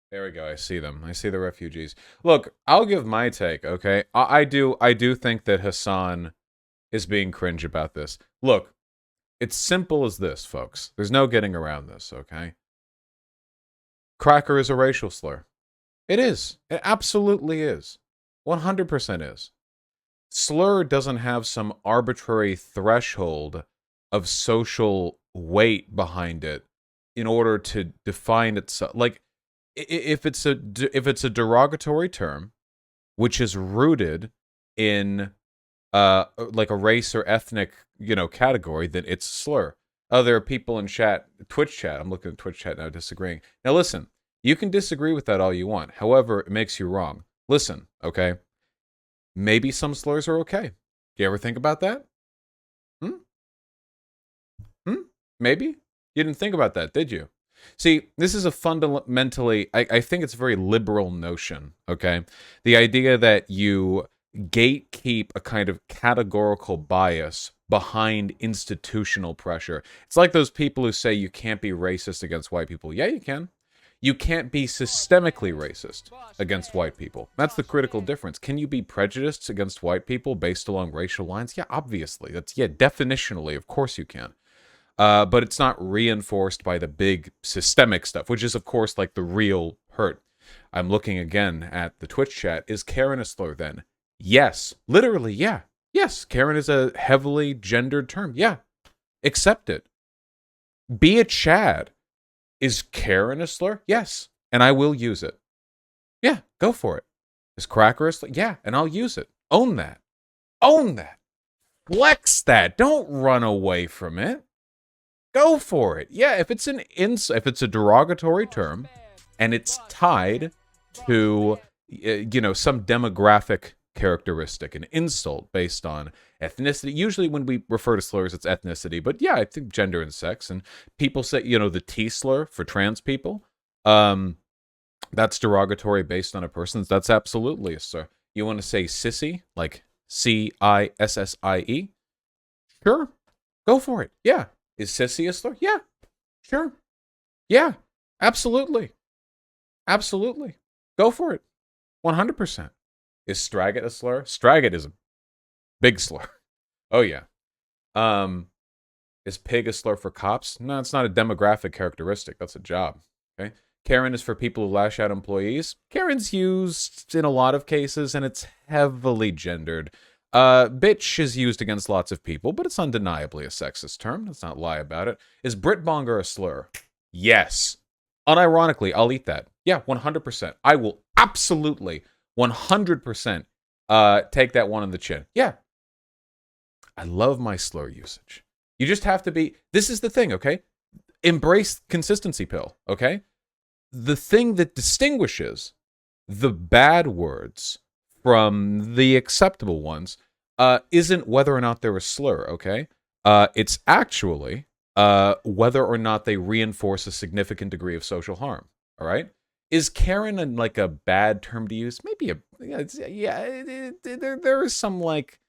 There we go. I see them. I see the refugees. Look, I'll give my take, okay? I do think that Hasan is being cringe about this. Look, it's simple as this, folks. There's no getting around this, okay? Cracker is a racial slur. It is. It absolutely is. 100% is. Slur doesn't have some arbitrary threshold of social weight behind it in order to define itself. Like, if it's a derogatory term which is rooted in like a race or ethnic category, then it's a slur. Oh, there are people in Twitch chat. I'm looking at Twitch chat now, disagreeing. Now listen, you can disagree with that all you want. However, it makes you wrong. Listen, okay? Maybe some slurs are okay. Do you ever think about that? Hmm? Hmm? Maybe? You didn't think about that, did you? See, this is a fundamentally, I think it's a very liberal notion, okay? The idea that you gatekeep a kind of categorical bias behind institutional pressure. It's like those people who say you can't be racist against white people. Yeah, you can. You can't be systemically racist against white people. That's the critical difference. Can you be prejudiced against white people based along racial lines? Yeah, obviously. Yeah, definitionally, of course you can. But it's not reinforced by the big systemic stuff, which is, of course, like the real hurt. I'm looking again at the Twitch chat. Is Karen a slur then? Yes. Literally, yeah. Yes, Karen is a heavily gendered term. Yeah. Accept it. Be a Chad. Is Karen a slur? Yes. And I will use it. Yeah, go for it. Is Cracker a slur? Yeah, and I'll use it. Own that. Own that. Flex that. Don't run away from it. Go for it. Yeah, if it's if it's a derogatory term and it's tied to some demographic characteristic, an insult based on ethnicity. Usually when we refer to slurs, it's ethnicity, but yeah, I think gender and sex. And people say, the T slur for trans people, that's derogatory based on a person. That's absolutely a slur. You want to say sissy, like CISSIE? Sure, go for it. Yeah. Is sissy a slur? Yeah, sure. Yeah, absolutely. Absolutely. Go for it. 100%. Is Straggit a slur? Straggit is a big slur. Oh, yeah. Is pig a slur for cops? No, it's not a demographic characteristic. That's a job. Okay. Karen is for people who lash out employees. Karen's used in a lot of cases, and it's heavily gendered. Bitch is used against lots of people, but it's undeniably a sexist term. Let's not lie about it. Is Britbonger a slur? Yes. Unironically, I'll eat that. Yeah, 100%. I will absolutely 100% take that one on the chin. Yeah. I love my slur usage. You just have to be, this is the thing, okay? Embrace consistency pill, okay? The thing that distinguishes the bad words from the acceptable ones isn't whether or not they're a slur, okay? It's actually whether or not they reinforce a significant degree of social harm, all right? Is Karen like a bad term to use? Maybe there is some like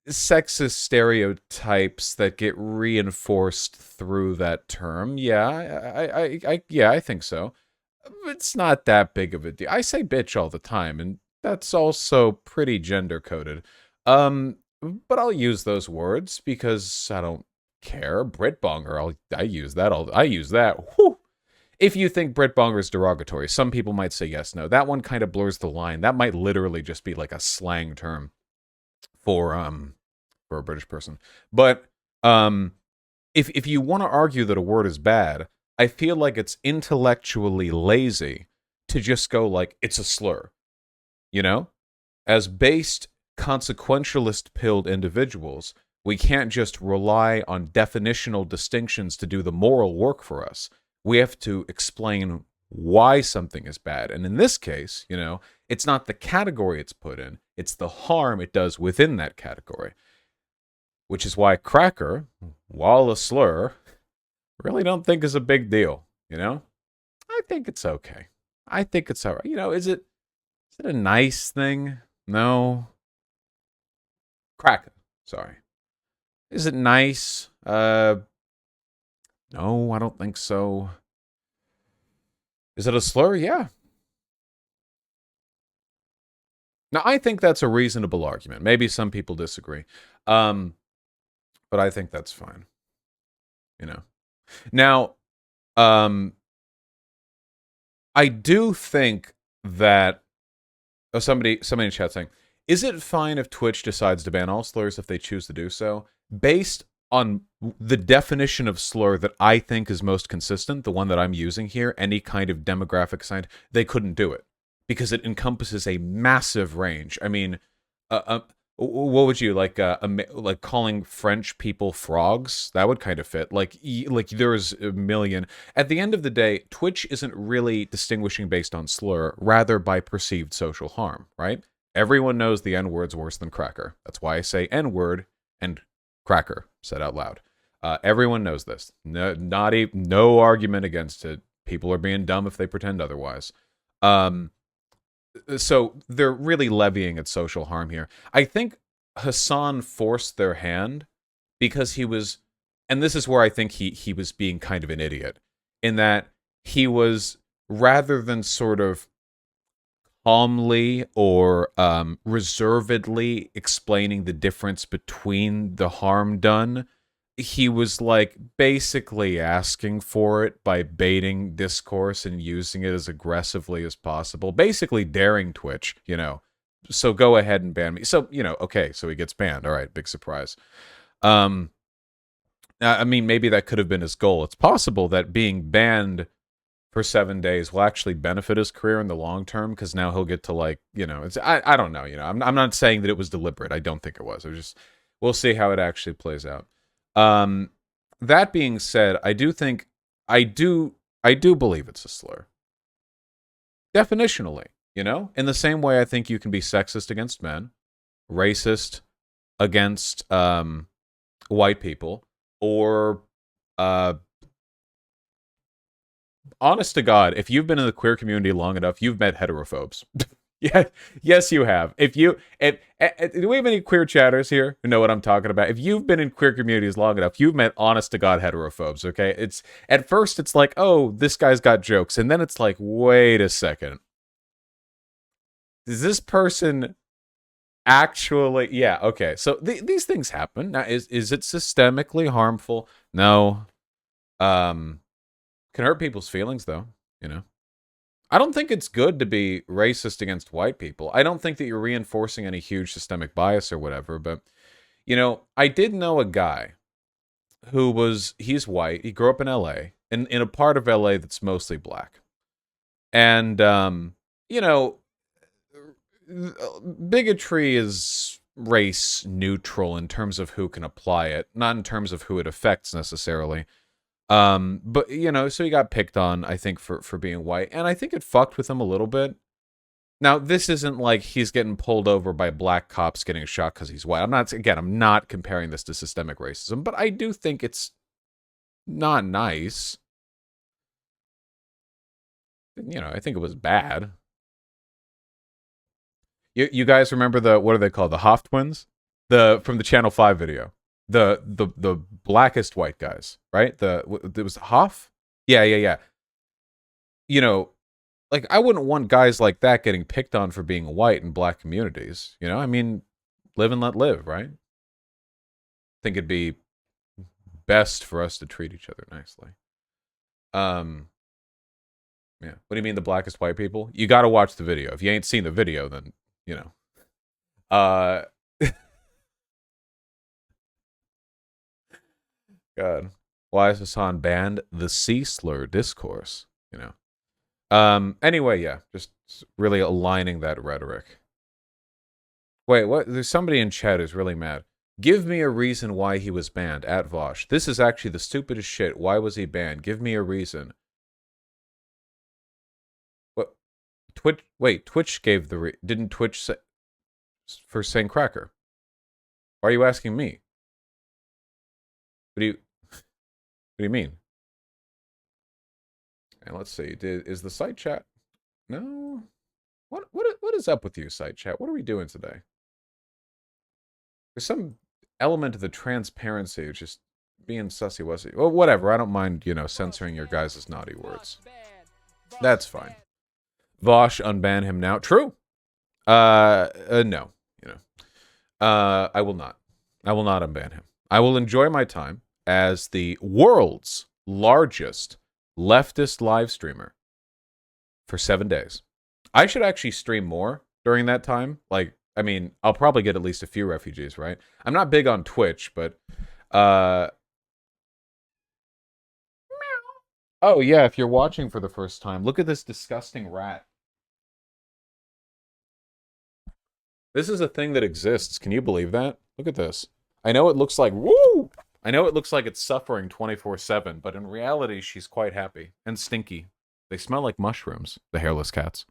sexist stereotypes that get reinforced through that term. Yeah, I think so. It's not that big of a deal. I say bitch all the time, and that's also pretty gender coded. But I'll use those words because I don't care. Britbonger, I use that. I use that. Whew. If you think Britbonger is derogatory, some people might say yes, no. That one kind of blurs the line. That might literally just be like a slang term for a British person. But if you want to argue that a word is bad, I feel like it's intellectually lazy to just go like it's a slur. As based consequentialist pilled individuals, we can't just rely on definitional distinctions to do the moral work for us. We have to explain why something is bad. And in this case, it's not the category it's put in, it's the harm it does within that category. Which is why cracker, while a slur, really don't think is a big deal, I think it's okay. I think it's all right. Is it a nice thing? No. Cracker, sorry. Is it nice? No, I don't think so. Is it a slur? Yeah. Now, I think that's a reasonable argument. Maybe some people disagree. Um, but I think that's fine, you know. Now, um, I do think that somebody in chat saying, is it fine if Twitch decides to ban all slurs if they choose to do so? Based on the definition of slur that I think is most consistent, the one that I'm using here, any kind of demographic sign, they couldn't do it because it encompasses a massive range. I mean, uh, uh, what would you like? Like calling French people frogs? That would kind of fit. Like there's a million. At the end of the day, Twitch isn't really distinguishing based on slur, rather by perceived social harm. Right? Everyone knows the N word's worse than cracker. That's why I say N word and cracker said out loud. Everyone knows this. No argument against it. People are being dumb if they pretend otherwise. Um, so they're really levying at social harm here. I think Hasan forced their hand because he was, and this is where I think he was being kind of an idiot, in that he was, rather than sort of calmly or reservedly explaining the difference between the harm done, he was like basically asking for it by baiting discourse and using it as aggressively as possible, basically daring Twitch, so go ahead and ban me. So, okay, so he gets banned. All right, big surprise. I mean, maybe that could have been his goal. It's possible that being banned for 7 days will actually benefit his career in the long term, because now he'll get to, like, I don't know. I'm not saying that it was deliberate. I don't think it was. It was just, we'll see how it actually plays out. Um, that being said, I do think I do believe it's a slur. Definitionally, in the same way I think you can be sexist against men, racist against white people, or honest to God, if you've been in the queer community long enough, you've met heterophobes. Yeah, yes, you have. Do we have any queer chatters here who know what I'm talking about? If you've been in queer communities long enough, you've met honest to God heterophobes. Okay, it's at first it's like, oh, this guy's got jokes, and then it's like, wait a second, is this person actually? Yeah, okay. So these things happen. Now, is it systemically harmful? No. Can hurt people's feelings though. I don't think it's good to be racist against white people. I don't think that you're reinforcing any huge systemic bias or whatever, but I did know a guy he's white. He grew up in LA, in a part of LA that's mostly black. And you know, bigotry is race neutral in terms of who can apply it, not in terms of who it affects necessarily. But so he got picked on, I think, for being white, and I think it fucked with him a little bit. Now, this isn't like he's getting pulled over by black cops getting shot because he's white. I'm not comparing this to systemic racism, but I do think it's not nice. I think it was bad. You guys remember what are they called? The Hoff twins? From the Channel 5 video. The blackest white guys, right? It was Hoff? Yeah, yeah, yeah. Like, I wouldn't want guys like that getting picked on for being white in black communities. I mean, live and let live, right? I think it'd be best for us to treat each other nicely. Yeah. What do you mean the blackest white people? You got to watch the video. If you ain't seen the video, then, Uh, God. Why is Hasan banned? The C slur discourse, Anyway, yeah, just really aligning that rhetoric. Wait, what? There's somebody in chat who's really mad. Give me a reason why he was banned at Vosh. This is actually the stupidest shit. Why was he banned? Give me a reason. What? Twitch gave didn't Twitch say for saying cracker? Why are you asking me? What do you mean? And let's see. Is the site chat? No. What is up with you, site chat? What are we doing today? There's some element of the transparency, just being sussy wussy. Well, whatever. I don't mind, censoring your guys' naughty words. That's fine. Vosh, unban him now. True. No. I will not. I will not unban him. I will enjoy my time as the world's largest leftist live streamer for 7 days. I should actually stream more during that time. Like, I mean, I'll probably get at least a few refugees, right? I'm not big on Twitch, but oh yeah, if you're watching for the first time, look at this disgusting rat. This is a thing that exists. Can you believe that? Look at this. I know it looks like woo. I know it looks like it's suffering 24/7, but in reality she's quite happy and stinky. They smell like mushrooms, the hairless cats.